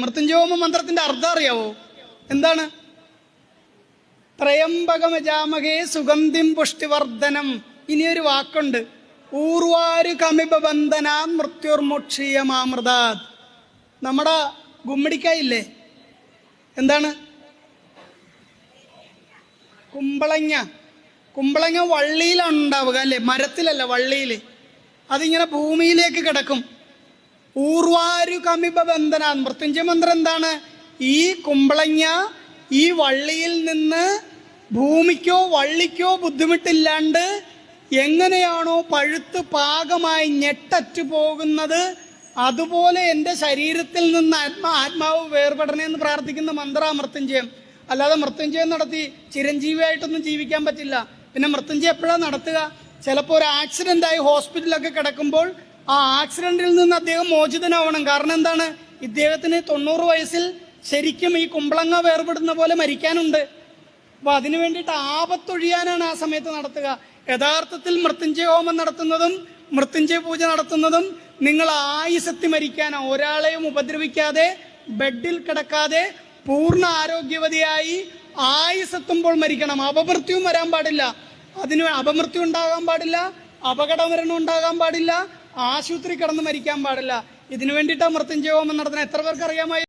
മൃത്യുഞ്ജയോമ മന്ത്രത്തിന്റെ അർത്ഥം അറിയാവോ? എന്താണ്? ത്രയംബകമജാമഹേ സുഗന്ധിം പുഷ്ടിവർദ്ധനം. ഇനിയൊരു വാക്കുണ്ട്, ഊർവാരു കമിബന്ധനാൻ മൃത്യുർമുക്ഷീയമാമൃതാത്. നമ്മുടെ ഗുമ്മടിക്കായില്ലേ, എന്താണ്? കുമ്പളങ്ങ. കുമ്പളങ്ങ വള്ളിയിലാണ് ഉണ്ടാവുക അല്ലേ, മരത്തിലല്ല, വള്ളിയിൽ. അതിങ്ങനെ ഭൂമിയിലേക്ക് കിടക്കും. ഊർവാരു കമിബന്ധനാൻ. മൃത്യുഞ്ജയ മന്ത്രം എന്താണ്? ഈ കുമ്പളങ്ങ ഈ വള്ളിയിൽ നിന്ന് ഭൂമിക്കോ വള്ളിക്കോ ബുദ്ധിമുട്ടില്ലാണ്ട് എങ്ങനെയാണോ പഴുത്ത് പാകമായി ഞെട്ടറ്റു പോകുന്നത്, അതുപോലെ എൻ്റെ ശരീരത്തിൽ നിന്ന് ആത്മാവ് വേർപെടണമെന്ന് പ്രാർത്ഥിക്കുന്ന മന്ത്ര മൃത്യുഞ്ജയം. അല്ലാതെ മൃത്യുഞ്ജയം നടത്തി ചിരഞ്ജീവിയായിട്ടൊന്നും ജീവിക്കാൻ പറ്റില്ല. പിന്നെ മൃത്യുഞ്ജയം എപ്പോഴാണ് നടത്തുക? ചിലപ്പോൾ ഒരു ആക്സിഡൻ്റായി ഹോസ്പിറ്റലൊക്കെ കിടക്കുമ്പോൾ ആ ആക്സിഡൻറ്റിൽ നിന്ന് അദ്ദേഹം മോചിതനാവണം. കാരണം എന്താണ്? ഇദ്ദേഹത്തിന് 90 വയസ്സിൽ ശരിക്കും ഈ കുമ്പളങ്ങ വേർപെടുന്ന പോലെ മരിക്കാനുണ്ട്. അപ്പോൾ അതിനു വേണ്ടിയിട്ട് ആപത്തൊഴിയാനാണ് ആ സമയത്ത് നടത്തുക. യഥാർത്ഥത്തിൽ മൃത്യുഞ്ജയ ഹോമം നടത്തുന്നതും മൃത്യുഞ്ജയ പൂജ നടത്തുന്നതും നിങ്ങൾ ആയുസ്സെത്തി മരിക്കാനാണ്. ഒരാളെയും ഉപദ്രവിക്കാതെ, ബെഡിൽ കിടക്കാതെ, പൂർണ്ണ ആരോഗ്യവതിയായി ആയുസ്സെത്തുമ്പോൾ മരിക്കണം. അപമൃത്യുവും വരാൻ പാടില്ല. അതിന് അപമൃത്യു ഉണ്ടാകാൻ പാടില്ല, അപകടമരണം ഉണ്ടാകാൻ പാടില്ല, ആശുപത്രി കിടന്ന് മരിക്കാൻ പാടില്ല. ഇതിനു വേണ്ടിയിട്ടാണ് മൃത്യുഞ്ജയ ഹോമം നടത്തുന്നത്. എത്ര പേർക്ക് അറിയാമായി?